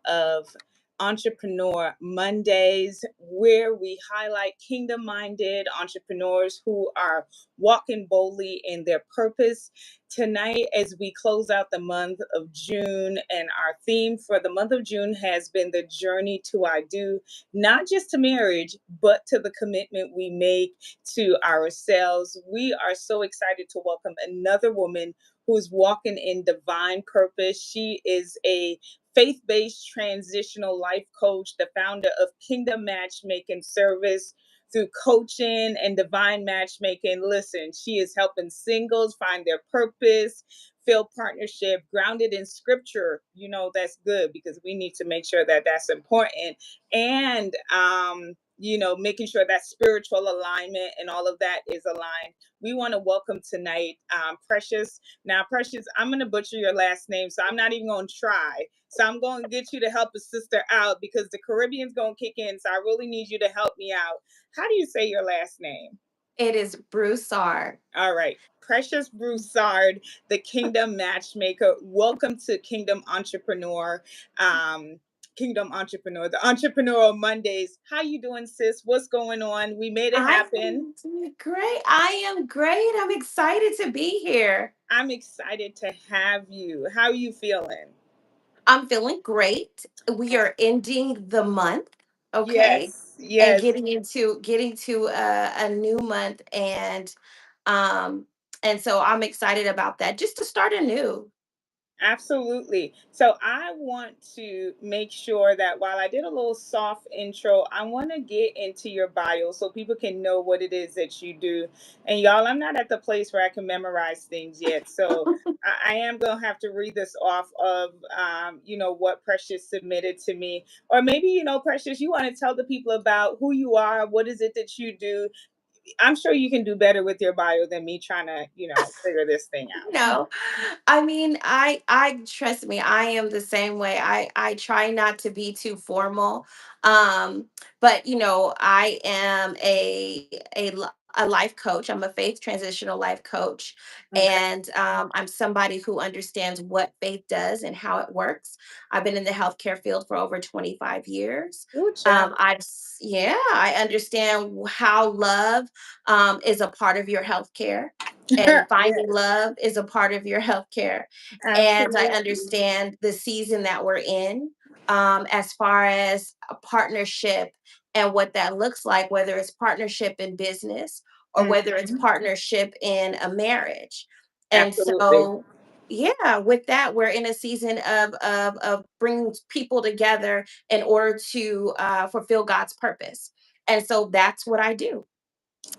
of Entrepreneur Mondays, where we highlight kingdom minded entrepreneurs who are walking boldly in their purpose. Tonight, as we close out the month of June, and our theme for the month of June has been the journey to I do, not just to marriage, but to the commitment we make to ourselves. We are so excited to welcome another woman who's walking in divine purpose. She is a faith based transitional life coach, the founder of Kingdom Matchmaking Service. Through coaching and divine matchmaking, listen, she is helping singles find their purpose, feel partnership, grounded in scripture. You know, that's good because we need to make sure that that's important. And, making sure that spiritual alignment and all of that is aligned. We want to welcome tonight Precious. Now, Precious, I'm going to butcher your last name, so I'm not even going to try. So I'm going to get you to help a sister out because the Caribbean's going to kick in. So I really need you to help me out. How do you say your last name? It is Broussard. All right. Precious Broussard, the Kingdom Matchmaker. Welcome to Um, Kingdom Entrepreneur, the Entrepreneurial Mondays. How you doing, sis? What's going on? We made it I happen. am doing great. I am great. I'm excited to be here. I'm excited to have you. How are you feeling? I'm feeling great. We are ending the month, okay, Yes, and yes. getting to a new month, um and so I'm excited about that. Just to start anew. Absolutely. So I want to make sure that while I did a little soft intro, I want to get into your bio so people can know what it is that you do. And y'all, I'm not at the place where I can memorize things yet. So I am going to have to read this off of, what Precious submitted to me. Or maybe, Precious, you want to tell the people about who you are, what is it that you do. I'm sure you can do better with your bio than me trying to, figure this thing out. No, I mean, I trust me, I am the same way. I try not to be too formal. But I am a life coach. I'm a faith transitional life coach, Okay. and I'm somebody who understands what faith does and how it works. I've been in the healthcare field for over 25 years. Good job. Yeah, I understand how love is a part of your healthcare, and finding Yes. love is a part of your healthcare. And I Absolutely. understand the season that we're in, as far as a partnership and what that looks like, whether it's partnership in business or whether it's Mhm. partnership in a marriage. And Absolutely. so, yeah, with that, we're in a season of bringing people together in order to fulfill God's purpose. And so that's what I do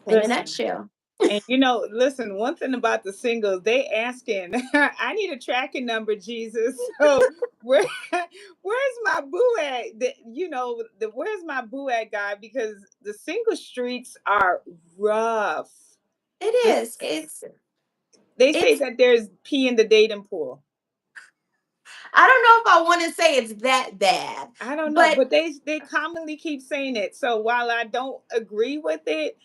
in a Listen, nutshell. and listen, one thing about the singles, they asking, I need a tracking number, Jesus. So where where's my boo at? Where's my boo at, God? Because the single streets are rough. It This is. they say It's that there's pee in the dating pool. I don't know if I want to say it's that bad, I don't know, but but they commonly keep saying it. So while I don't agree with it,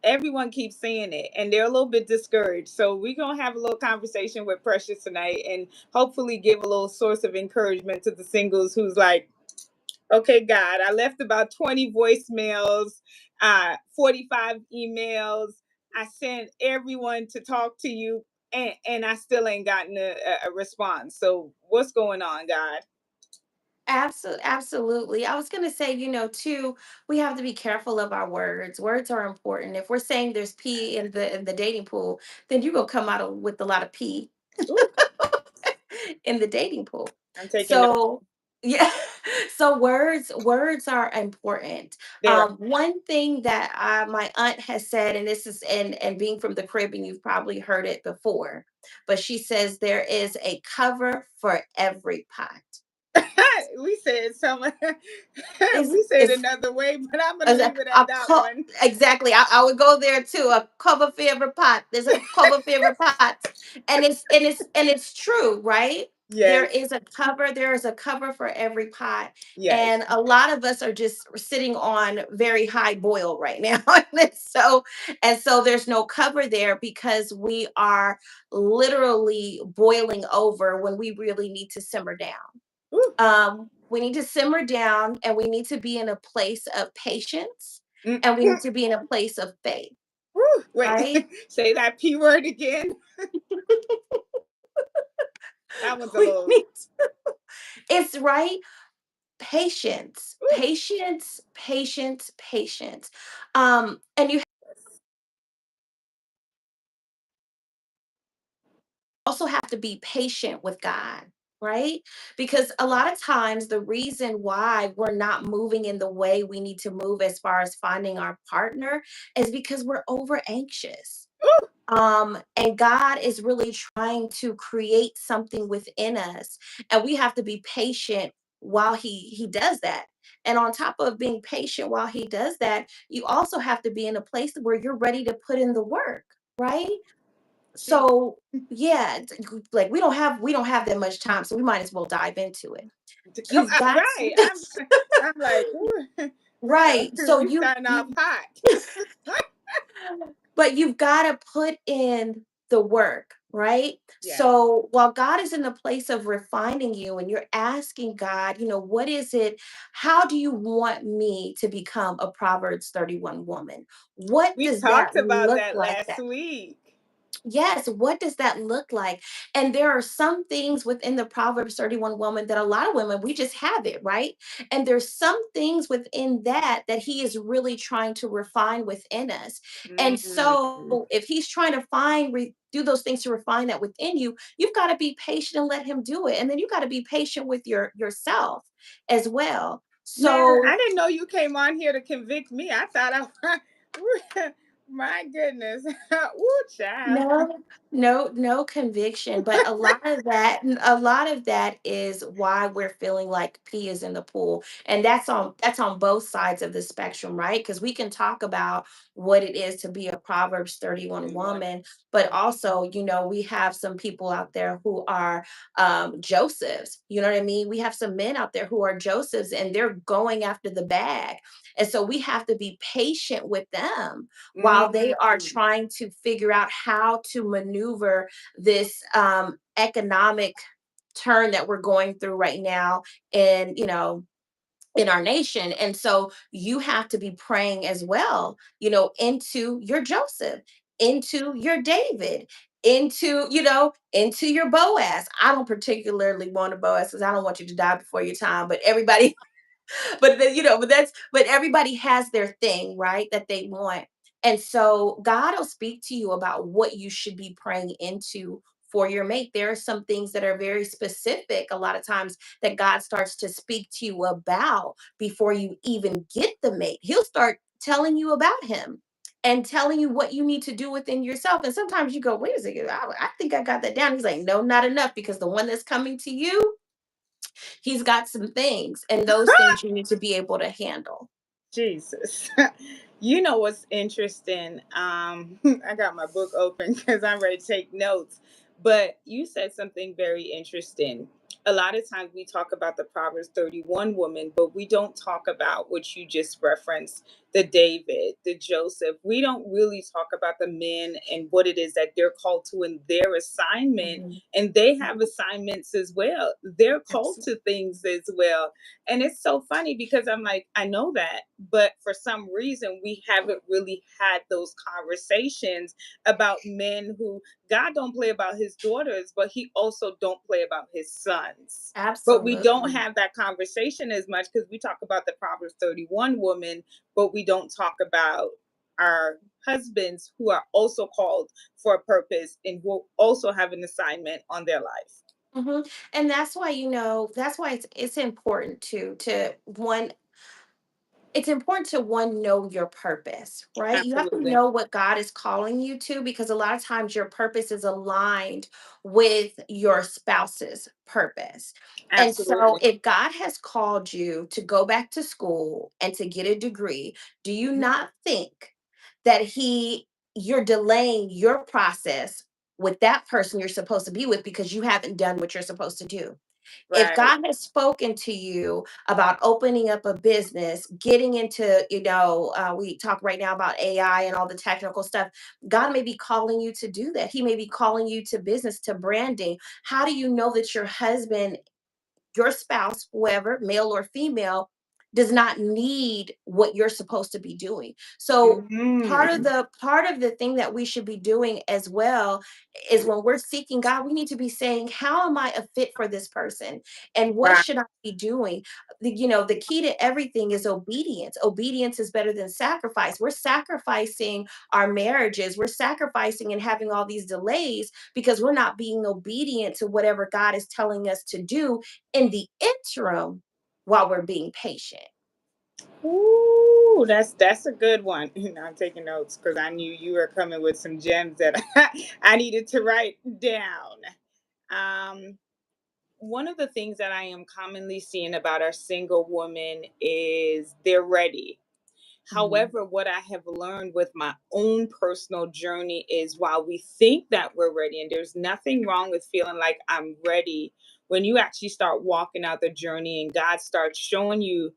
everyone keeps saying it, and they're a little bit discouraged. So we're gonna have a little conversation with Precious tonight, and hopefully give a little source of encouragement to the singles who's like, okay, God, I left about 20 voicemails, 45 emails. I sent everyone to talk to you, and I still ain't gotten a response. So what's going on, God? absolutely. I was going to say, too, we have to be careful of our words. Words are important. If we're saying there's pee in the dating pool, then you're going to come with a lot of pee Ooh, in the dating pool. I'm taking notes. So, yeah. So words are important. There. One thing that my aunt has said, and this is and being from the Caribbean, you've probably heard it before, but she says there is a cover for every pot. We said some. Is We said is another way, but I'm gonna is leave it at that one. exactly. I would go there too. A cover for every pot. There's a cover for every pot, and it's true, right? There Yes, is a cover. There is a cover for every pot, yes. and a lot of us are just sitting on very high boil right now, and so there's no cover there because we are literally boiling over when we really need to simmer down. Ooh, We need to simmer down, and we need to be in a place of patience, Mm. and we need to be in a place of faith, Woo, wait, right? say that P word again. That one's a We little. need it's right. Patience, Woo. patience, patience, patience. And you also have to be patient with God, right? Because a lot of times the reason why we're not moving in the way we need to move as far as finding our partner is because we're over anxious. Woo. And God is really trying to create something within us, and we have to be patient while he does that. And on top of being patient while he does that, you also have to be in a place where you're ready to put in the work, right? Gee, So yeah, like we don't have that much time, so we might as well dive into it. to come You've out got right. I'm like, ooh, right. So we you starting off you hot. but you've got to put in the work, right? Yes. So while God is in the place of refining you and you're asking God, what is it? How do you want me to become a Proverbs 31 woman? What We does that talked about look that like? last week. Yes, what does that look like? And there are some things within the Proverbs 31 woman that a lot of women, we just have it, right? And there's some things within that he is really trying to refine within us. And Mm. so if he's trying to do those things to refine that within you, you've got to be patient and let him do it. And then you got to be patient with yourself as well. Man, I So didn't know you came on here to convict me. I thought I, my goodness, ooh, child. no, no conviction, but a lot of that is why we're feeling like pee is in the pool. And that's on both sides of the spectrum, right? Because we can talk about what it is to be a Proverbs 31 Anyone? woman, but also, we have some people out there who are Josephs. You know what I mean? We have some men out there who are Josephs and they're going after the bag. And so we have to be patient with them while they are Mm. trying to figure out how to maneuver this economic turn that we're going through right now and in our nation. And so you have to be praying as well, into your Joseph, into your David, into your Boaz. I don't particularly want a Boaz because I don't want you to die before your time, but everybody but then, but everybody has their thing, right? That they want. And so God will speak to you about what you should be praying into for your mate. There are some things that are very specific a lot of times that God starts to speak to you about before you even get the mate. He'll start telling you about him and telling you what you need to do within yourself. And sometimes you go, wait a second, I think I got that down. He's like, no, not enough, because the one that's coming to you, he's got some things, and those things you need to be able to handle. Jesus. You know what's interesting? I got my book open because I'm ready to take notes. But you said something very interesting. A lot of times we talk about the Proverbs 31 woman, but we don't talk about what you just referenced, the David, the Joseph. We don't really talk about the men and what it is that they're called to in their assignment. Mhm. And they have Mhm. assignments as well. They're called Absolutely. to things as well. And it's so funny because I'm like, I know that, but for some reason, we haven't really had those conversations about men who God don't play about his daughters, but he also don't play about his sons. But we don't Absolutely. have that conversation as much because we talk about the Proverbs 31 woman, but we don't talk about our husbands who are also called for a purpose and who also have an assignment on their life. And that's why it's important to one it's important to one know your purpose, right? You have to Absolutely. know what God is calling you to, because a lot of times your purpose is aligned with your spouse's purpose. And so Absolutely. if God has called you to go back to school and to get a degree, do you not think that you're delaying your process with that person you're supposed to be with because you haven't done what you're supposed to do? If Right. God has spoken to you about opening up a business, getting into, we talk right now about AI and all the technical stuff. God may be calling you to do that. He may be calling you to business, to branding. How do you know that your husband your spouse, whoever, male or female, does not need what you're supposed to be doing. So Mm. part of the thing that we should be doing as well is when we're seeking God, we need to be saying, how am I a fit for this person? And what Right. should I be doing? The key to everything is obedience. Obedience is better than sacrifice. We're sacrificing our marriages. We're sacrificing and having all these delays because we're not being obedient to whatever God is telling us to do in the interim while we're being patient. Ooh, that's a good one. I'm taking notes because I knew you were coming with some gems that I needed to write down. Um, One of the things that I am commonly seeing about our single women is they're ready. Mhm. However, what I have learned with my own personal journey is while we think that we're ready, and there's nothing wrong with feeling like I'm ready, when you actually start walking out the journey and God starts showing you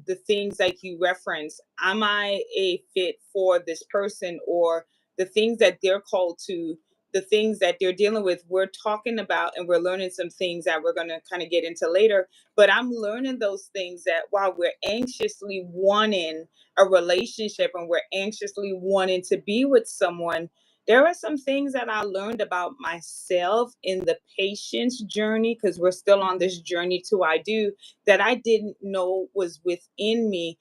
the things like you reference, am I a fit for this person, or the things that they're called to, the things that they're dealing with, we're talking about and we're learning some things that we're going to kind of get into later. But I'm learning those things that while we're anxiously wanting a relationship and we're anxiously wanting to be with someone, there are some things that I learned about myself in the patience journey, because we're still on Mhm. this journey to I do, that I didn't know was within me.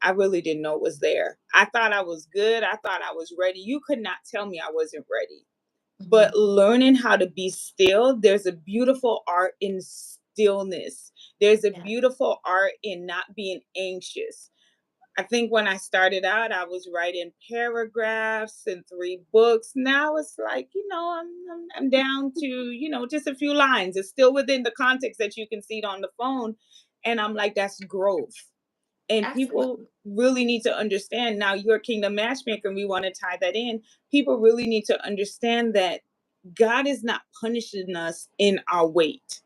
I really didn't know it was there. I thought I was good. I thought I was ready. You could not tell me I wasn't ready. But Mhm. learning how to be still, there's a beautiful art in stillness. There's a Yeah, beautiful art in not being anxious. I think when I started out, I was writing paragraphs and 3 books. Now it's like, I'm down to, just a few lines. It's still within the context that you can see it on the phone. And I'm like, that's growth. And people absolutely. really need to understand, now you're a kingdom matchmaker, and we want to tie that in. People really need to understand that God is not punishing us in our weight.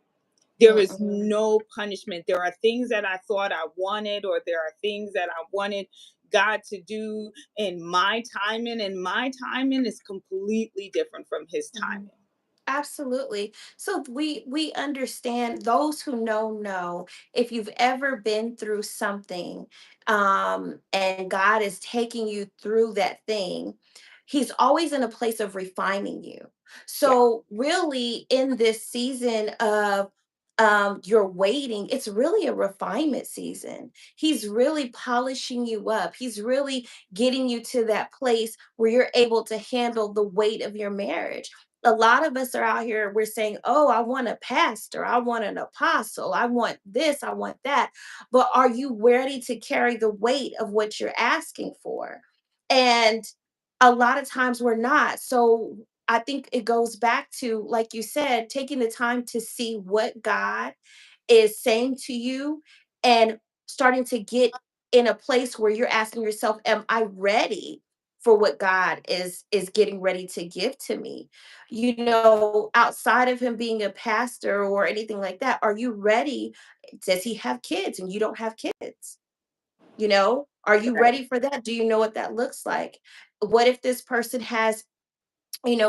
There is Mm-mm. no punishment. There are things that I thought I wanted, or there are things that I wanted God to do in my timing, and my timing is completely different from his Mhm. timing. Absolutely. So we understand, those who know, if you've ever been through something and God is taking you through that thing, he's always in a place of refining you. Yeah, So really in this season of you're waiting, it's really a refinement season. He's really polishing you up. He's really getting you to that place where you're able to handle the weight of your marriage. A lot of us are out here, we're saying, oh, I want a pastor, I want an apostle, I want this, I want that. But are you ready to carry the weight of what you're asking for? And a lot of times we're not. So I think it goes back to, like you said, taking the time to see what God is saying to you and starting to get in a place where you're asking yourself, am I ready for what God is getting ready to give to me? Outside of him being a pastor or anything like that, are you ready? Does he have kids and you don't have kids? Are you right, ready for that? Do you know what that looks like? What if this person has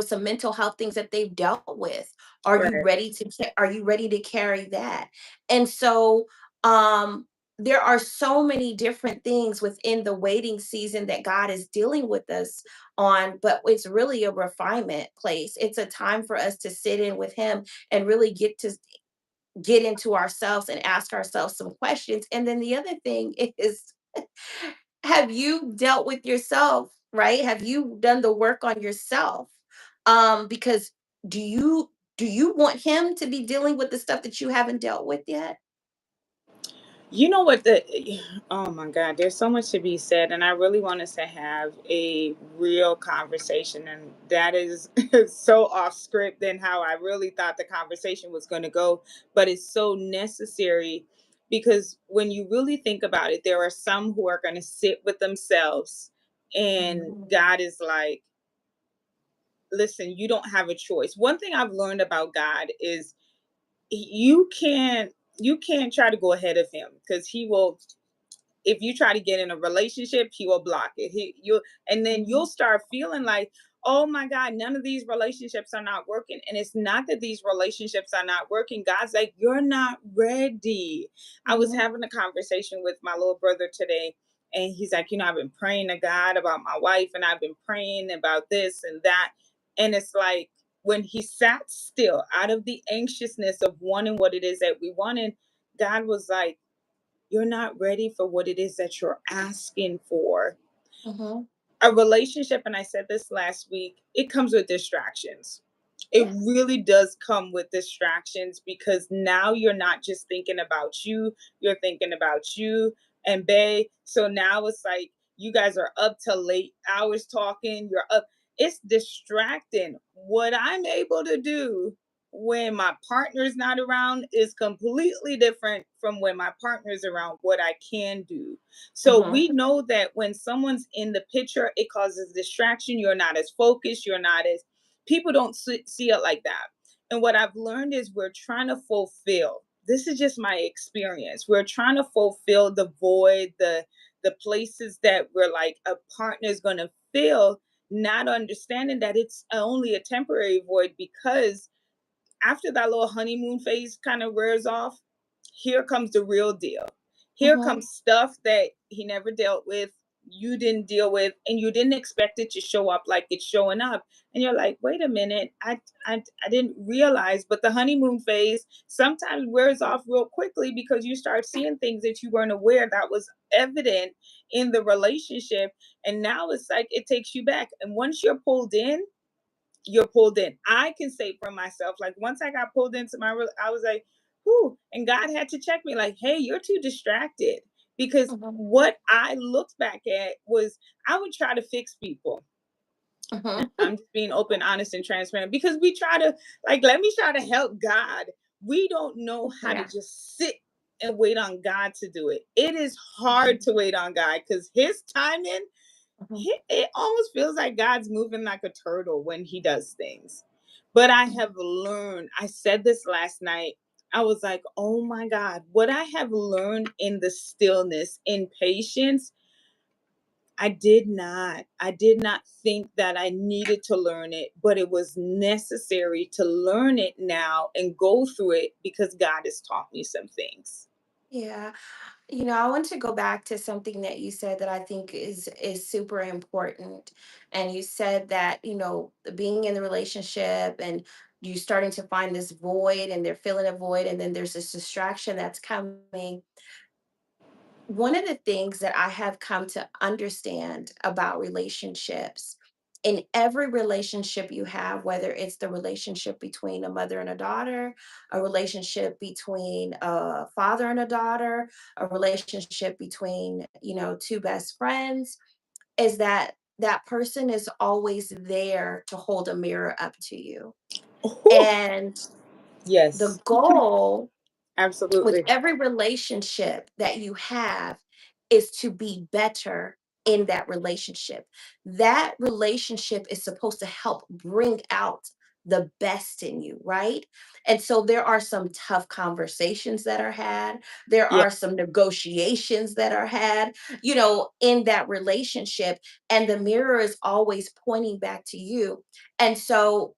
some mental health things that they've dealt with? right. Are you ready to carry that? And so um there are so many different things within the waiting season that God is dealing with us on, but it's really a refinement place. It's a time for us to sit in with him and really get into ourselves and ask ourselves some questions. And then the other thing is, have you dealt with yourself, right? Have you done the work on yourself? Because do you want him to be dealing with the stuff that you haven't dealt with yet? You know what the Oh my God, there's so much to be said, and I really want us to have a real conversation, and that is so off script than how I really thought the conversation was going to go, but it's so necessary, because when you really think about it, there are some who are going to sit with themselves, and Mhm. God is like, listen, you don't have a choice. One thing I've learned about God is you can't try to go ahead of him, because he will, if you try to get in a relationship, he will block it. And then you'll Mhm. start feeling like, oh my God, none of these relationships are not working. And it's not that these relationships are not working. God's like, you're not ready. I was Mhm. having a conversation with my little brother today, and he's like, I've been praying to God about my wife, and I've been praying about this and that. And it's like, when he sat still out of the anxiousness of wanting what it is that we wanted, God was like, you're not ready for what it is that you're asking for. Mhm. A relationship, and I said this last week, it comes with distractions. It Yes. really does come with distractions, because now you're not just thinking about you, you're thinking about you and Bay. So now it's like you guys are up till late hours talking, you're up. It's distracting. What I'm able to do when my partner's not around is completely different from when my partner's around, what I can do. So Mhm. we know that when someone's in the picture, it causes distraction. You're not as focused. You're not as, people don't see it like that. And what I've learned is we're trying to fulfill. This is just my experience. We're trying to fulfill the void, the places that we're like a partner is going to fill, not understanding that it's only a temporary void, because after that little honeymoon phase kind of wears off, here comes the real deal. Here Mhm. comes stuff that he never dealt with, you didn't deal with, and you didn't expect it to show up like it's showing up. And you're like, wait a minute, I didn't realize. But the honeymoon phase sometimes wears off real quickly, because you start seeing things that you weren't aware that was evident in the relationship. And now it's like it takes you back. And once you're pulled in. I can say for myself, like once I got pulled into I was like, whew. And God had to check me, like, hey, you're too distracted. Because Mhm. what I looked back at was I would try to fix people. Mhm. I'm just being open, honest, and transparent, because we try to, like, let me try to help God. We don't know how to Yeah. just sit and wait on God to do it. It is hard Mhm. to wait on God, because his timing, Mhm. it almost feels like God's moving like a turtle when he does things. But I Mhm. have learned, I said this last night. I was like, oh my God, what I have learned in the stillness, in patience, I did not think that I needed to learn it, but it was necessary to learn it now and go through it, because God has taught me some things. Yeah. I want to go back to something that you said that I think is super important. And you said that, being in the relationship and you starting to find this void and they're filling a void and then there's this distraction that's coming. One of the things that I have come to understand about relationships, in every relationship you have, whether it's the relationship between a mother and a daughter, a relationship between a father and a daughter, a relationship between, two best friends, is that that person is always there to hold a mirror up to you. Whew. And the Yes, goal with absolutely. every relationship that you have is to be better in that relationship. That relationship is supposed to help bring out the best in you, right? And so there are some tough conversations that are had. There Yeah, are some negotiations that are had, in that relationship. And the mirror is always pointing back to you. And so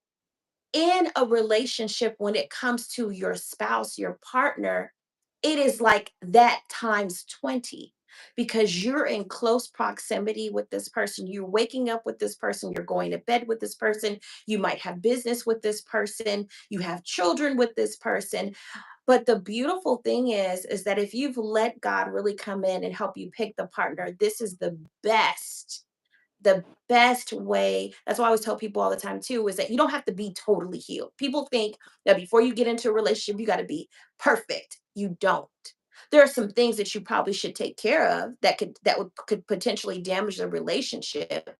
in a relationship, when it comes to your spouse, your partner, it is like that times 20, because you're in close proximity with this person. You're waking up with this person, you're going to bed with this person, you might have business with this person, you have children with this person. But the beautiful thing is that if you've let God really come in and help you pick the partner, this is the best way. That's why I always tell people all the time too, is that you don't have to be totally healed. People think that before you get into a relationship, you got to be perfect. You don't. There are some things that you probably should take care of that could potentially damage the relationship,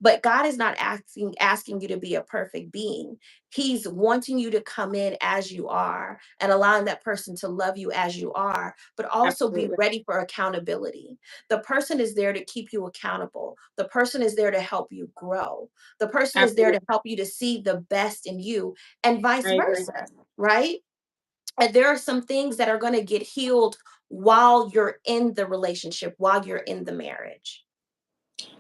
but God is not asking you to be a perfect being. He's wanting you to come in as you are and allowing that person to love you as you are, but also be absolutely. ready for accountability. The person is there to keep you accountable. The person is there to help you grow. The person is there to Absolutely. help you to see the best in you, and vice I agree. versa, right? And there are some things that are going to get healed while you're in the relationship, while you're in the marriage.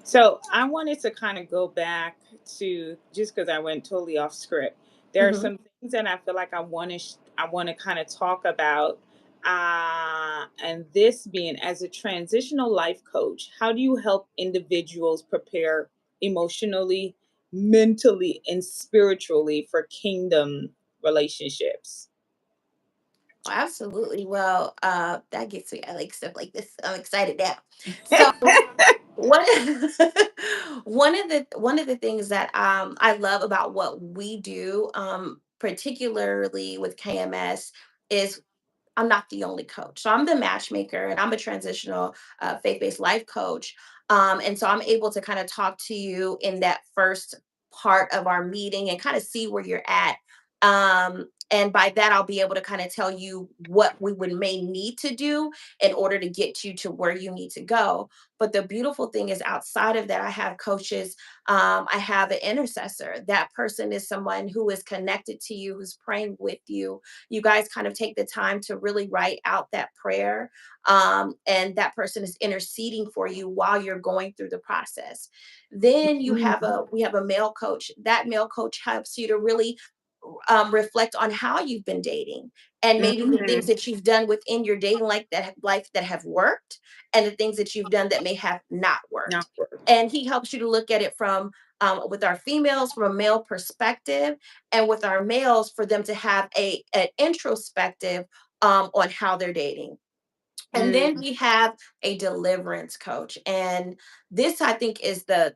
So I wanted to kind of go back to, just because I went totally off script. There are Hmm. some things that I feel like I want to kind of talk about. And this being, as a transitional life coach, how do you help individuals prepare emotionally, mentally, and spiritually for kingdom relationships? Oh, absolutely. Well, that gets me. I like stuff like this. I'm excited now. So one one of the things that I love about what we do, particularly with KMS, is I'm not the only coach. So I'm the matchmaker and I'm a transitional faith-based life coach. And so I'm able to kind of talk to you in that first part of our meeting and kind of see where you're at. And by that, I'll be able to kind of tell you what we would may need to do in order to get you to where you need to go. But the beautiful thing is, outside of that, I have coaches. I have an intercessor. That person is someone who is connected to you, who's praying with you. You guys kind of take the time to really write out that prayer, and that person is interceding for you while you're going through the process. Then we have a male coach. That male coach helps you to really reflect on how you've been dating, and maybe the things Mhm. that you've done within your dating life that have worked, and the things that you've done that may have not Not worked. work. And he helps you to look at it from, with our females, from a male perspective, and with our males, for them to have an introspective, on how they're dating. And then Mm, we have a deliverance coach, and this, I think, is the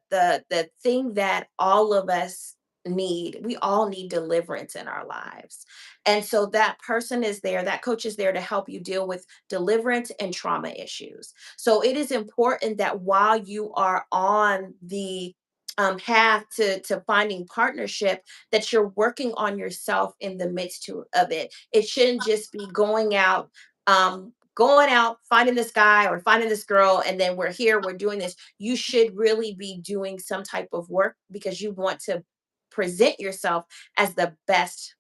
thing that all of us need. We all need deliverance in our lives. And so that person is there, that coach is there to help you deal with deliverance and trauma issues. So it is important that while you are on the path to finding partnership, that you're working on yourself in the midst of it. It shouldn't just be going out, finding this guy or finding this girl, and then we're here, we're doing this. You should really be doing some type of work, because you want to present yourself as the best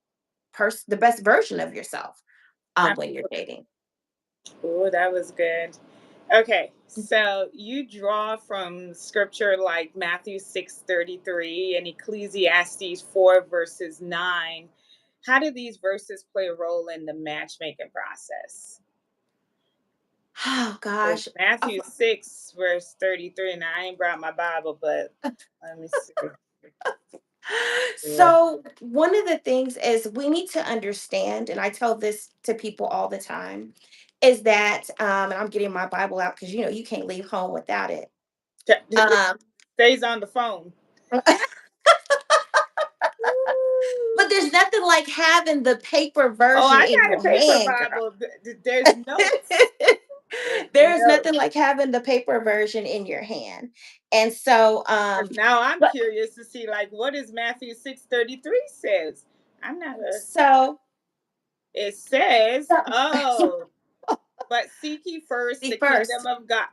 person, the best version of yourself, when you're dating. oh, that was good. Okay, so you draw from scripture like Matthew 6:33 and Ecclesiastes 4 verses 9. How do these verses play a role in the matchmaking process? Oh 'Cause gosh. Matthew 6 verse 33, and I ain't brought my Bible, but let me see. Yeah. So, one of the things is we need to understand, and I tell this to people all the time, is that, and I'm getting my Bible out because you can't leave home without it. It Um, stays on the phone. but there's nothing like having the paper Oh, version I in got a your paper hand, girl. Bible. There's notes. There's There's notes. nothing like having the paper version in your hand. And so, 'Cause now I'm but curious to see, like, what is Matthew 6:33 says. I'm not a. so, It says, so "Oh, but seek ye first see the kingdom first. of God."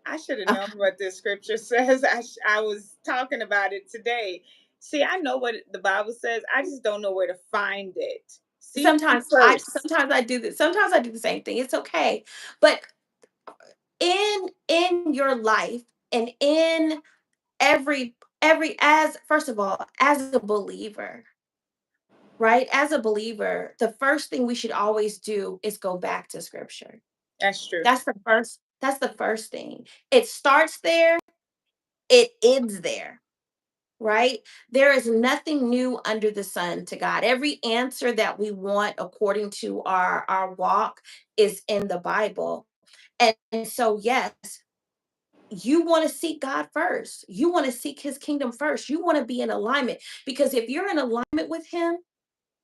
I should have known what this scripture says. I was talking about it today. See, I know what the Bible says. I just don't know where to find it. Seek ye first. Sometimes I do this. Sometimes I do the same thing. It's okay. But in your life, and in every as first of all, as a believer, right? As a believer, the first thing we should always do is go back to scripture. That's true. That's the first thing. It starts there, it ends there. Right? There is nothing new under the sun to God. Every answer that we want according to our walk is in the Bible. And so, yes, you want to seek God first. You want to seek his kingdom first. You want to be in alignment, because if you're in alignment with him,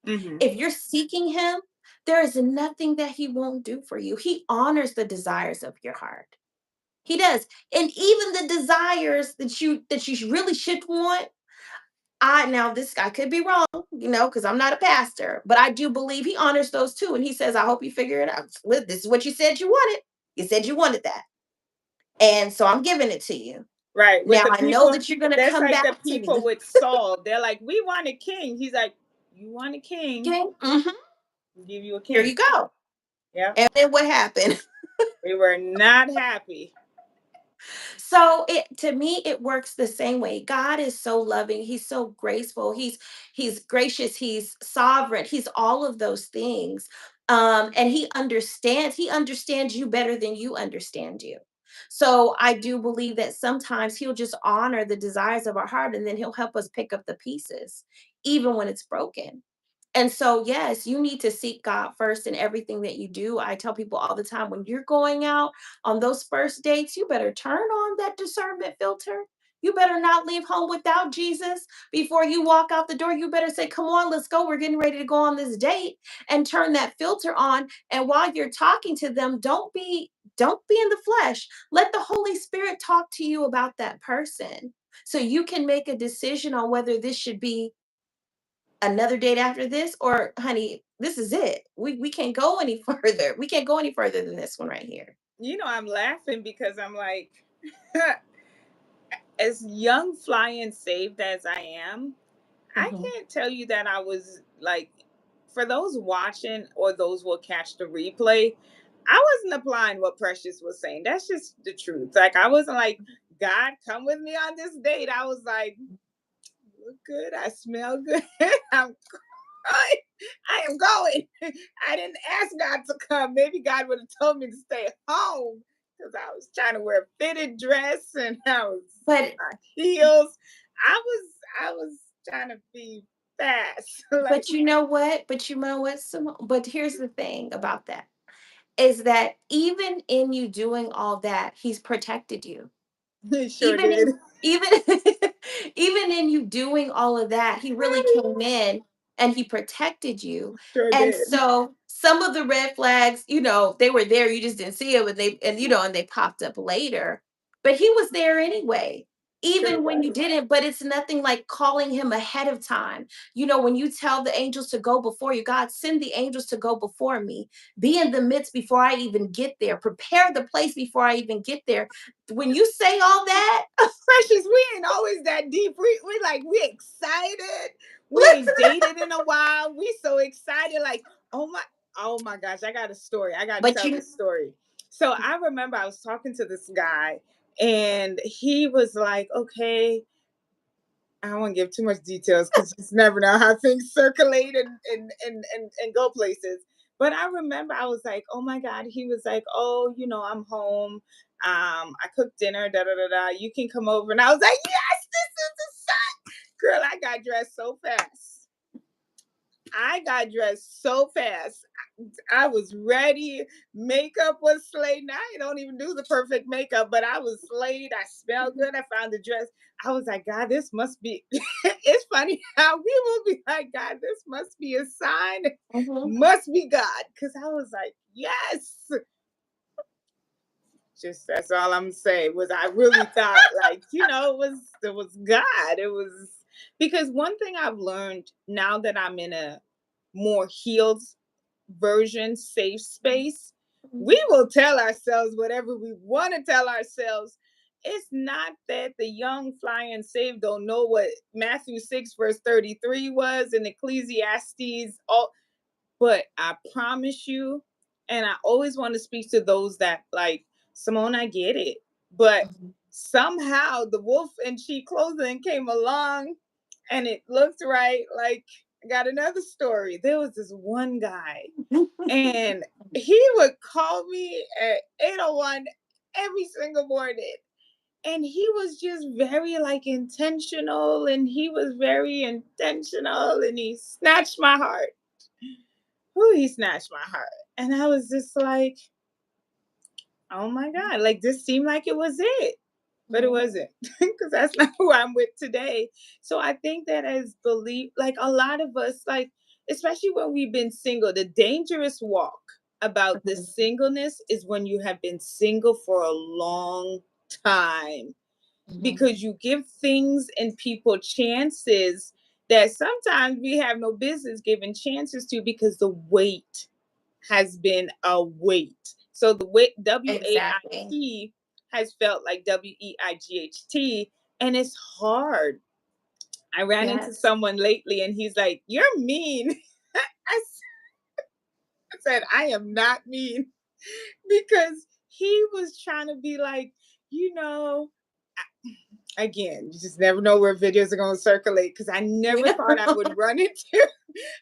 Hmm. if you're seeking him, there is nothing that he won't do for you. He honors the desires of your heart. He does. And even the desires that you really should want, I now this I could be wrong, because I'm not a pastor, but I do believe he honors those too. And he says, I hope you figure it out. This is what you said you wanted. You said you wanted that. And so I'm giving it to you. Right. With Now the I know people, that you're gonna that's come like back the to me. people with Saul. They're like, we want a king. He's like, you want a king? Okay. We'll give you a Here king. you go. Yep. And then what happened? We were not happy. So it to me it works the same way. God is so loving, he's so graceful, he's gracious, he's sovereign, he's all of those things. And he understands you better than you understand you. So I do believe that sometimes he'll just honor the desires of our heart and then he'll help us pick up the pieces even when it's broken. And so, yes, you need to seek God first in everything that you do. I tell people all the time when you're going out on those first dates, you better turn on that discernment filter. You better not leave home without Jesus before you walk out the door. You better say, "Come on, let's go. We're getting ready to go on this date," and turn that filter on. And while you're talking to them, don't be in the flesh. Let the Holy Spirit talk to you about that person so you can make a decision on whether this should be another date after this, or honey, this is it. We can't go any further. We can't go any further than this one right here. I'm laughing because I'm like, as young, flying, saved as I am, I Mhm. can't tell you that I was like, for those watching or those who will catch the replay, I wasn't applying what Precious was saying. That's just the truth. Like, I wasn't like, God, come with me on this date. I was like, look good. I smell good. I'm I am going. I didn't ask God to come. Maybe God would have told me to stay home because I was trying to wear a fitted dress and I was But my heels. I was trying to be fast. Like, but you know what? But here's the thing about that is that even in you doing all that, he's protected you. he sure Even did. in even even in you doing all of that, he really came in and he protected you. Sure And did. so some of the red flags, they were there, you just didn't see them, and they popped up later. But he was there anyway. Sure Even when you was. didn't, but it's nothing like calling him ahead of time. When you tell the angels to go before you, God, send the angels to go before me, be in the midst before I even get there, prepare the place before I even get there. When you say all that, Precious, we ain't always that deep. We excited. We ain't dated in a while. We so excited. Like, oh my gosh, I got a story. I gotta but tell you this story. So I remember I was talking to this guy and he was like, okay, I don't want to give too much details because you just never know how things circulate and go places. But I remember I was like, oh my God. He was like, oh, I'm home. I cooked dinner, da da da da. You can come over. And I was like, yes, this is the sign. Girl, I got dressed so fast. I got dressed so fast. I was ready. Makeup was slayed. Now I don't even do the perfect makeup, but I was slayed. I smelled good. I found the dress. I was like, God, this must be. It's funny how we will be like, God, this must be a sign. Mhm, Must be God. Because I was like, yes. Just that's all I'm saying was I really thought like, it was God. It was because one thing I've learned now that I'm in a more healed version, safe space, mhm, we will tell ourselves whatever we want to tell ourselves. It's not that the young, fly, and saved don't know what Matthew 6, verse 33 was and Ecclesiastes, all, but I promise you, and I always want to speak to those that like, Simone, I get it. But mhm, somehow the wolf in sheep clothing came along and it looked right. Like, I got another story. There was this one guy and he would call me at 8:01 every single morning. And he was just very like intentional and he was very intentional and he snatched my heart. Who he snatched my heart. And I was just like, oh my God, like this seemed like it was it. But it mhm, wasn't because that's not who I'm with today. So I think that as believe, like a lot of us, like, especially when we've been single, the dangerous walk about the mhm, singleness is when you have been single for a long time mhm, because you give things and people chances that sometimes we have no business giving chances to because the weight has been a weight. So the weight exactly. WAIT has felt like WEIGHT, and it's hard. I ran into Yes. someone lately and he's like, "You're mean." I said, "I am not mean," because he was trying to be like, you know, again, you just never know where videos are going to circulate because I You never thought I would know? run into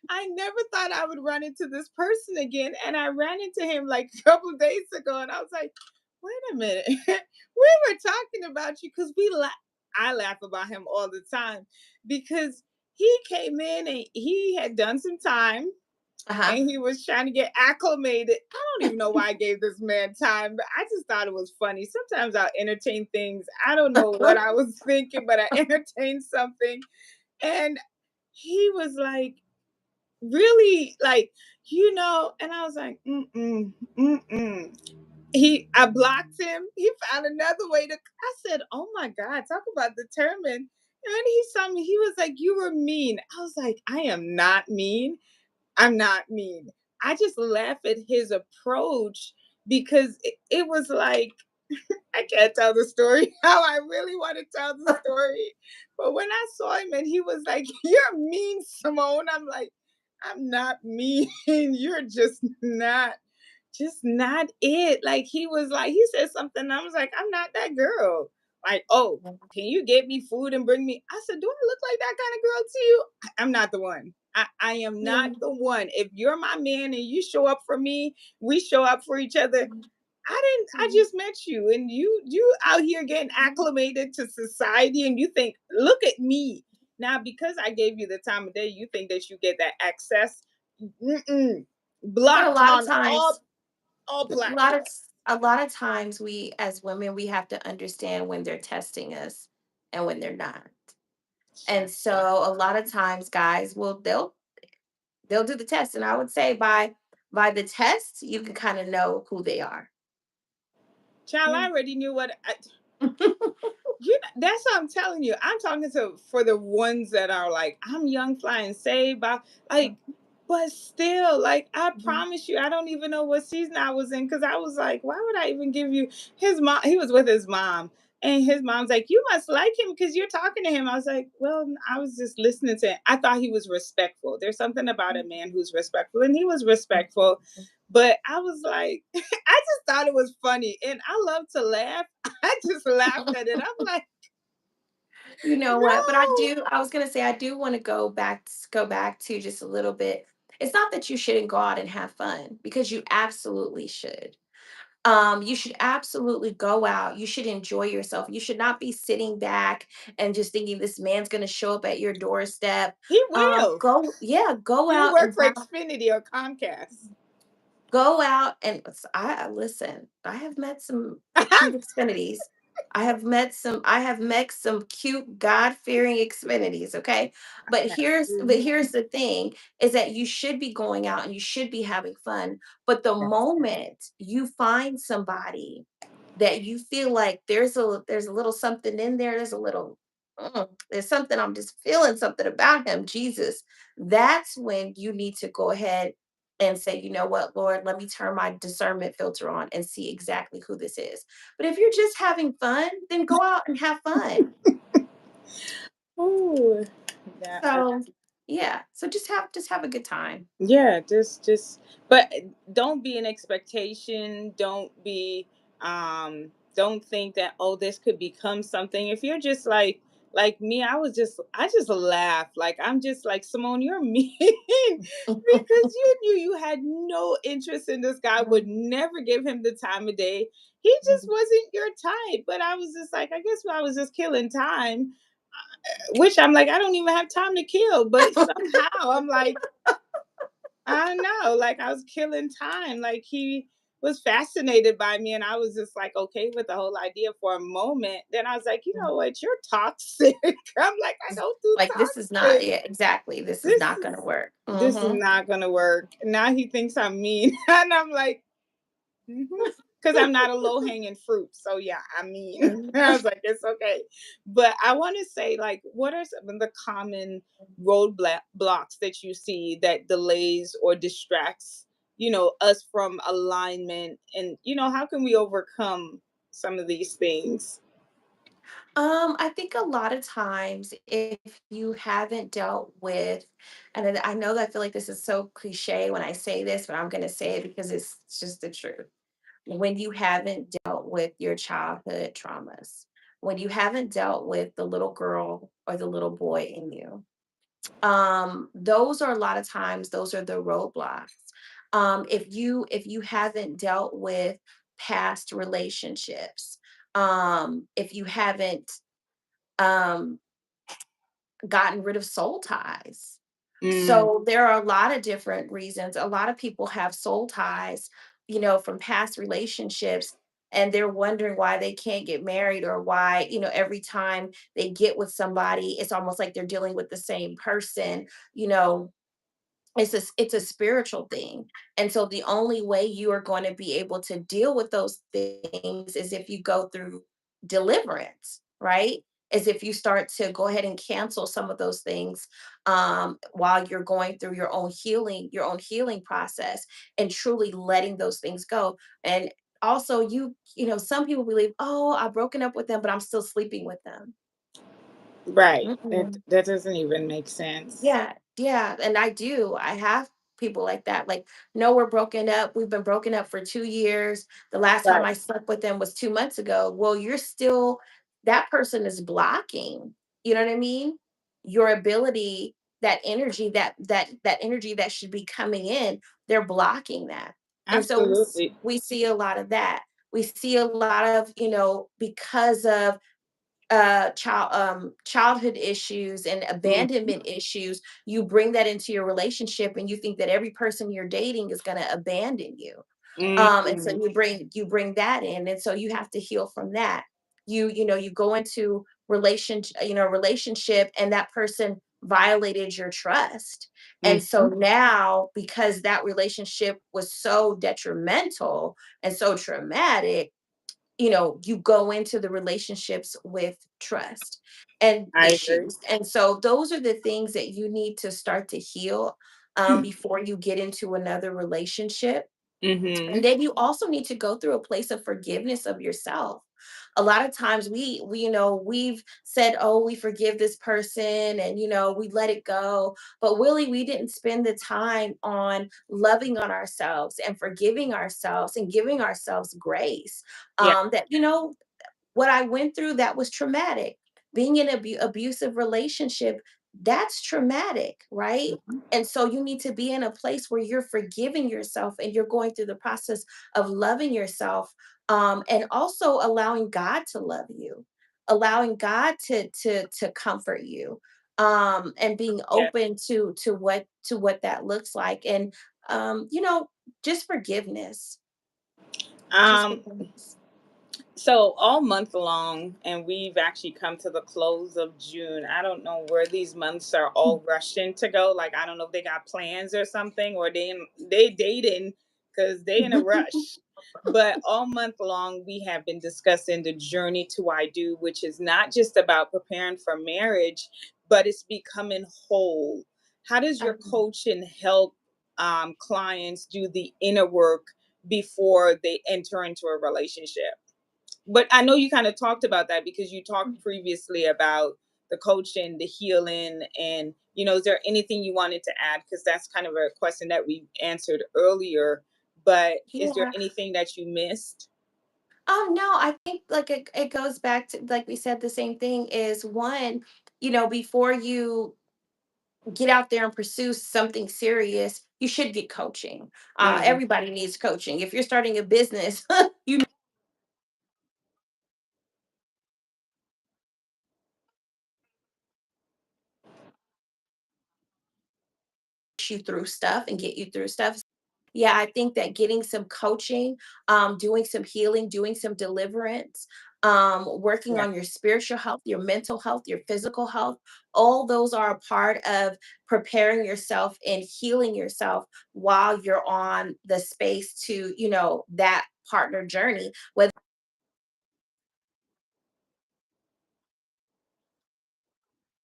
I never thought I would run into this person again. And I ran into him like a couple of days ago and I was like, wait a minute. We were talking about you because I laugh about him all the time because he came in and he had done some time Uh-huh. and he was trying to get acclimated. I don't even know why I gave this man time, but I just thought it was funny. Sometimes I'll entertain things. I don't know what I was thinking, but I entertained something. And he was like, really, like, and I was like, mm-mm. I blocked him. He found another way to, I said, oh my God, talk about determined. And he saw me, he was like, you were mean. I was like, I am not mean. I'm not mean. I just laugh at his approach because it was like, I can't tell the story how I really want to tell the story. But when I saw him and he was like, you're mean, Simone, I'm like, I'm not mean. You're just not it. Like he was like, he said something. I was like, I'm not that girl. Like, oh, can you get me food and bring me? I said, do I look like that kind of girl to you? I'm not the one. I am Yeah. not the one. If you're my man and you show up for me, we show up for each other. I just met you and you out here getting acclimated to society and you think, look at me. Now because I gave you the time of day, you think that you get that access. Mm-mm. But a Blocked lot of on times, all a lot of platforms. a lot of times we as women we have to understand when they're testing us and when they're not. And so a lot of times guys will they'll do the test and I would say by the test you can kind of know who they are. Child, Yeah. I already knew that's what I'm telling you. I'm talking to for the ones that are like, I'm young, flying, saved by like, but still, like, I Mhm. promise you, I don't even know what season I was in because I was like, why would I even give you his mom? He was with his mom, and his mom's like, you must like him because you're talking to him. I was like, well, I was just listening to him. I thought he was respectful. There's something about a man who's respectful, and he was respectful. But I was like, I just thought it was funny, and I love to laugh. I just laughed at it. I'm like, You know what? But no. I was gonna say I do want to go back to just a little bit. It's not that you shouldn't go out and have fun because you absolutely should. You should absolutely go out. You should enjoy yourself. You should not be sitting back and just thinking this man's gonna show up at your doorstep. He will. Yeah, go He'll out work and for have Xfinity or Comcast. go out and listen. I have met some cute Xfinities. I have met some cute God-fearing Xfinities, okay? But here's the thing is that you should be going out and you should be having fun. But the Yes. moment you find somebody that you feel like there's a little something in there, there's something I'm just feeling something about him, Jesus. That's when you need to go ahead and say, you know what, Lord, let me turn my discernment filter on and see exactly who this is. But if you're just having fun, then go out and have fun. Ooh. Yeah. So yeah. So just have a good time. Yeah, but don't be an expectation. Don't think that, oh, this could become something. If you're just like me, I just laugh. Like I'm just like, Simone, you're mean because you knew you had no interest in this guy, would never give him the time of day. He just wasn't your type. But I was just like, I guess I was just killing time, which I'm like, I don't even have time to kill. But somehow I'm like, I know, like I was killing time. Like he was fascinated by me, and I was just like okay with the whole idea for a moment. Then I was like, you know what, you're toxic. I'm like, I don't do Like this is not, toxic. yeah, exactly. This is This not is gonna work. this is not gonna work. Now he thinks I'm mean, and I'm like, because I'm not a low hanging fruit. So yeah, I mean, I was like, it's okay. But I want to say, like, what are some of the common blocks that you see that delays or distracts, us from alignment, and how can we overcome some of these things? I think a lot of times if you haven't dealt with, and I know that I feel like this is so cliche when I say this, but I'm gonna say it because it's just the truth. when you haven't dealt with your childhood traumas, when you haven't dealt with the little girl or the little boy in you. Those are a lot of times, those are the roadblocks. If you haven't dealt with past relationships, if you haven't um gotten rid of soul ties. Mm, So there are a lot of different reasons. A lot of people have soul ties, from past relationships, and they're wondering why they can't get married, or why, every time they get with somebody, it's almost like they're dealing with the same person. You know, it's a spiritual thing. And so the only way you are going to be able to deal with those things is if you go through deliverance, right? Is if you start to go ahead and cancel some of those things, while you're going through your own healing process, and truly letting those things go. And also, some people believe, oh, I've broken up with them, but I'm still sleeping with them. right. Mm-mm. That doesn't even make sense. Yeah, yeah, and I do. I have people like that. Like, no, we're broken up. We've been broken up for 2 years. The last time Right. I slept with them was 2 months ago. Well, that person is blocking, you know what I mean? Your ability, that energy that should be coming in, they're blocking that. And so Absolutely. we see a lot of that. We see a lot of, because of childhood issues and Mhm, abandonment issues, you bring that into your relationship, and you think that every person you're dating is going to abandon you. And so mhm. you bring that in, and so you have to heal from that. You go into relationship, and that person violated your trust. And so Mhm. now, because that relationship was so detrimental and so traumatic, you go into the relationships with trust and I agree. issues. And so those are the things that you need to start to heal, before you get into another relationship. And Mhm. then you also need to go through a place of forgiveness of yourself. A lot of times we've said, oh, we forgive this person, and we let it go. But really, we didn't spend the time on loving on ourselves and forgiving ourselves and giving ourselves grace. Yeah. That what I went through, that was traumatic. Being in an abusive relationship, that's traumatic, right? Mhm. And so you need to be in a place where you're forgiving yourself, and you're going through the process of loving yourself, and also allowing God to love you, allowing God to comfort you, and being Yeah. open to what that looks like. And um, you know, just forgiveness, just Um, forgiveness. so all month long, and we've actually come to the close of June. I don't know where these months are all rushing to go. Like, I don't know if they got plans or something, or they dating because they in a rush. But all month long, we have been discussing the journey to I do, which is not just about preparing for marriage, but it's becoming whole. How does your Um, coaching help clients do the inner work before they enter into a relationship? But I know you kind of talked about that because you talked previously about the coaching, the healing, and is there anything you wanted to add? Because that's kind of a question that we answered earlier. But is there yeah. anything that you missed? Oh no, I think, like, it goes back to, like we said, the same thing is one, before you get out there and pursue something serious, you should get coaching. Mm, Everybody needs coaching. If you're starting a business, you push you through stuff and get you through stuff. Yeah, I think that getting some coaching, doing some healing, doing some deliverance, working yeah. on your spiritual health, your mental health, your physical health, all those are a part of preparing yourself and healing yourself while you're on the space to, that partner journey. Whether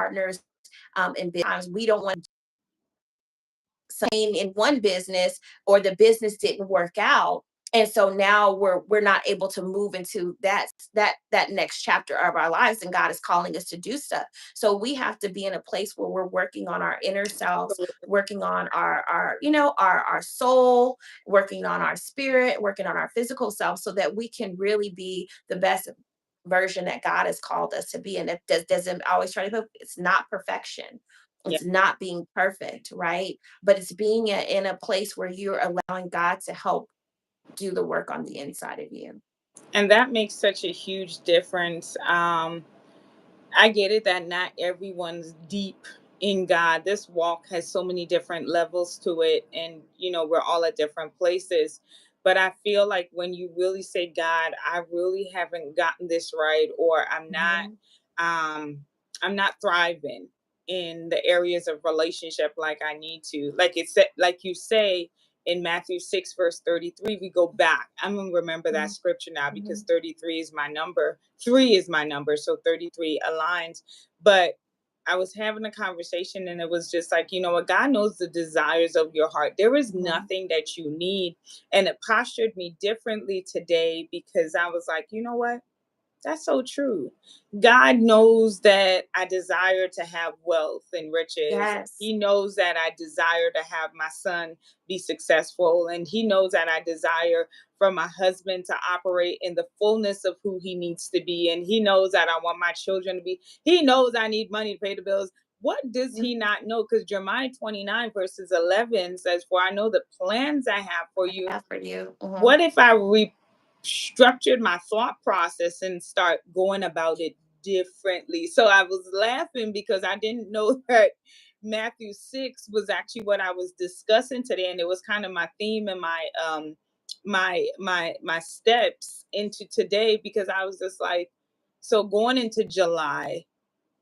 partners, in times we don't want something in one business, or the business didn't work out, And so now we're not able to move into that next chapter of our lives, and God is calling us to do stuff. So we have to be in a place where we're working on our inner selves, working on our our soul, working on our spirit, working on our physical self, so that we can really be the best version that God has called us to be. And it doesn't always try to put, it's not perfection. Yeah. It's not being perfect, right? But it's being in a place where you're allowing God to help do the work on the inside of you. And that makes such a huge difference. I get it that not everyone's deep in God. This walk has so many different levels to it, and we're all at different places. But I feel like when you really say, God, I really haven't gotten this right, or Mhm. I'm not thriving in the areas of relationship like I need to. Like it said, like you say in Matthew 6, verse 33, we go back. I'm gonna remember that Mhm. scripture now because Mhm. 33 is my number. 3 is my number, so 33 aligns. But I was having a conversation and it was just like, you know what, God knows the desires of your heart. There is Mhm. nothing that you need. And it postured me differently today because I was like, you know what? That's so true. God knows that I desire to have wealth and riches. Yes. He knows that I desire to have my son be successful. And He knows that I desire for my husband to operate in the fullness of who he needs to be. And He knows that I want my children to be. He knows I need money to pay the bills. What does He Mhm. not know? Because Jeremiah 29, verses 11 says, For I know the plans I have for I you. have for you. Mhm. What if I restructured my thought process and start going about it differently? So I was laughing because I didn't know that Matthew 6 was actually what I was discussing today, and it was kind of my theme and my steps into today, because I was just like, so going into July,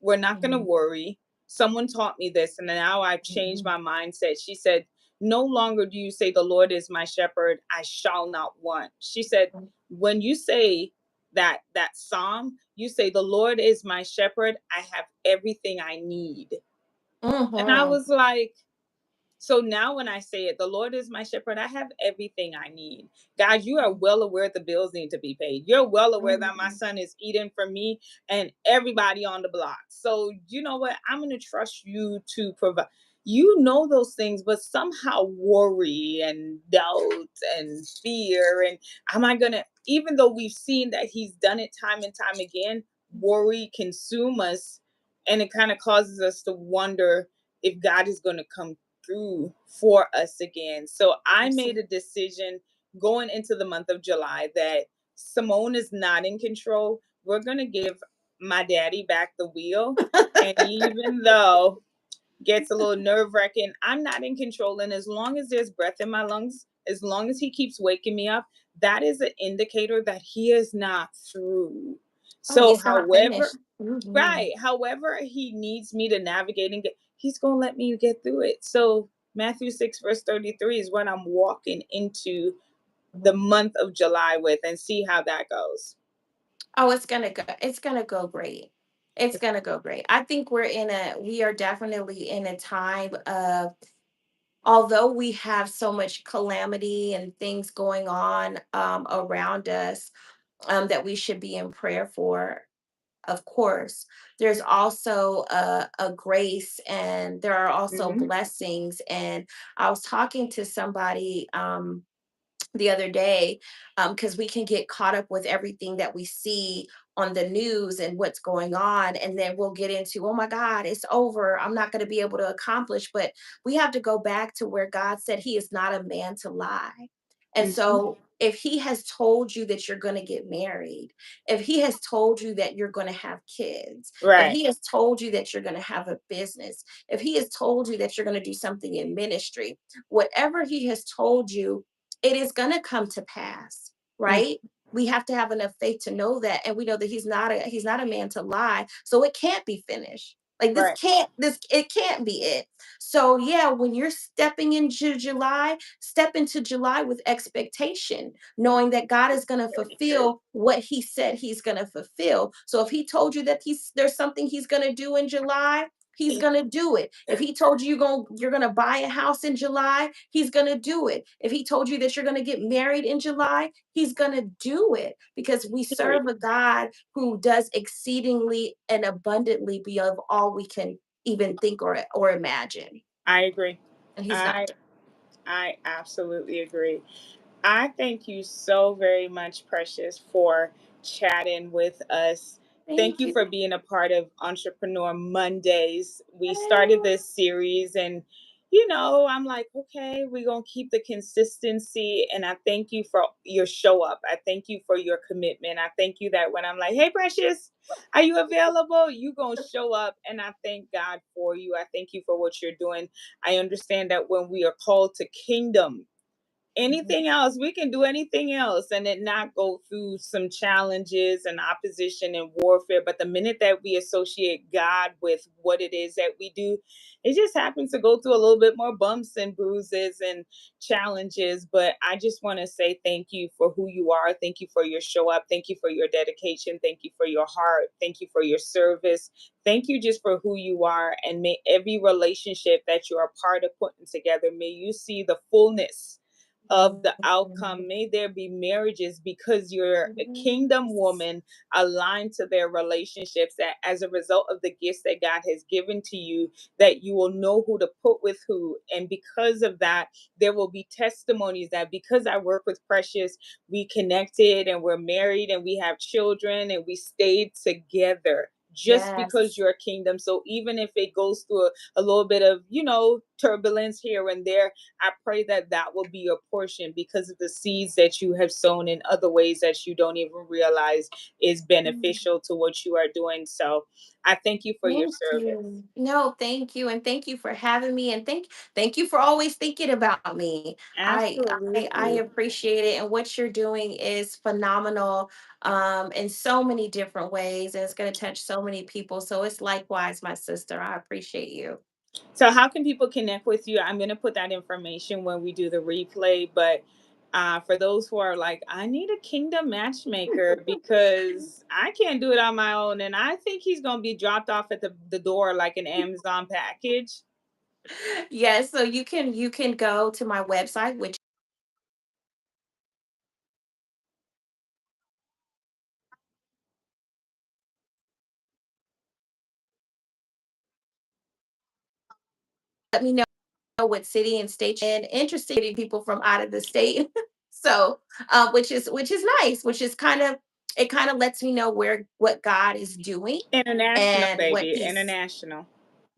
we're not going to Mhm. worry. Someone taught me this, and now I've changed Mhm. my mindset. She said, no longer do you say, The Lord is my shepherd, I shall not want. She said, when you say that psalm, you say, The Lord is my shepherd, I have everything I need. And I Mhm. was like, so now when I say it, the Lord is my shepherd, I have everything I need. God, you are well aware the bills need to be paid. You're well aware that my Mhm. son is eating for me and everybody on the block. So you know what? I'm going to trust you to provide. You know those things, but somehow worry and doubt and fear. And am I going to, even though we've seen that He's done it time and time again, worry consume us. And it kind of causes us to wonder if God is going to come through for us again. So I made a Absolutely. decision going into the month of July that Simone is not in control. We're going to give my daddy back the wheel. And even though gets a little nerve wracking, I'm not in control. And as long as there's breath in my lungs, as long as He keeps waking me up, that is an indicator that He is not through. Oh, So, he's not however, finished. Mhm. right. However, He needs me to navigate and get, He's going to let me get through it. So, Matthew 6, verse 33 is what I'm walking into the Mhm. month of July with, and see how that goes. Oh, it's gonna go great. It's gonna go great. I think we are definitely in a time of, although we have so much calamity and things going on around us, that we should be in prayer for, of course. There's also a grace, and there are also Hmm. blessings. And I was talking to somebody the other day, because we can get caught up with everything that we see on the news and what's going on, and then we'll get into, oh my God, it's over, I'm not going to be able to accomplish. But we have to go back to where God said He is not a man to lie. And Hmm. so if He has told you that you're going to get married, if He has told you that you're going to have kids, if Right. He has told you that you're going to have a business, if He has told you that you're going to do something in ministry, whatever He has told you, it is going to come to pass, Mm. right? We have to have enough faith to know that, and we know that he's not a man to lie, so it can't be finished. Like Right. this it can't be it. So yeah, when you're stepping into July, step into July with expectation, knowing that God is going to Very true. fulfill what He said He's going to fulfill. So if He told you that there's something He's going to do in July, he's gonna do it. If he told you you're gonna buy a house in July, he's gonna do it. If he told you that you're gonna get married in July, he's gonna do it, because we Period. serve a God who does exceedingly and abundantly beyond all we can even think or imagine. I agree. And he's I not. I absolutely agree. I thank you so very much, Precious, for chatting with us. Thank Thank you you. for being a part of Entrepreneur Mondays. We started this series, and I'm like, okay, we're going to keep the consistency. And I thank you for your show up. I thank you for your commitment. I thank you that when I'm like, hey, Precious, are you available? You going to show up. And I thank God for you. I thank you for what you're doing. I understand that when we are called to kingdom, anything else, we can do anything else and it not go through some challenges and opposition and warfare. But the minute that we associate God with what it is that we do, it just happens to go through a little bit more bumps and bruises and challenges. But I just want to say thank you for who you are. Thank you for your show up. Thank you for your dedication. Thank you for your heart. Thank you for your service. Thank you just for who you are. And may every relationship that you are part of putting together, may you see the fullness of the outcome. May there be marriages because you're a kingdom woman aligned to their relationships, that as a result of the gifts that God has given to you, that you will know who to put with who. And because of that, there will be testimonies that because I work with Precious, we connected and we're married and we have children and we stayed together just because Yes. you're a kingdom. So even if it goes through a little bit of, turbulence here and there, I pray that that will be your portion because of the seeds that you have sown in other ways that you don't even realize is beneficial to what you are doing. So I thank you for your Thank service. you. No, thank you, and thank you for having me, and thank you for always thinking about me. I Absolutely. appreciate it, and what you're doing is phenomenal, in so many different ways, and it's going to touch so many people. So it's likewise, my sister. I appreciate you. So how can people connect with you? I'm going to put that information when we do the replay, but for those who are like, I need a kingdom matchmaker because I can't do it on my own. And I think he's going to be dropped off at the door like an Amazon package. Yes, so you can go to my website, which let me know what city and state you're in. Interested in people from out of the state. So which is nice, which is kind of, it kind of lets me know where what God is doing International, and what baby. he's International.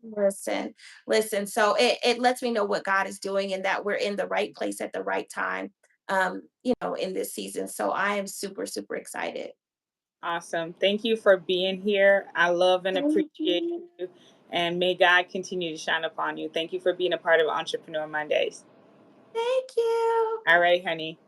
listen, listen. So it lets me know what God is doing and that we're in the right place at the right time, in this season. So I am super, super excited. Awesome. Thank you for being here. I love and Thank appreciate you. you. And may God continue to shine upon you. Thank you for being a part of Entrepreneur Mondays. Thank you. All right, honey.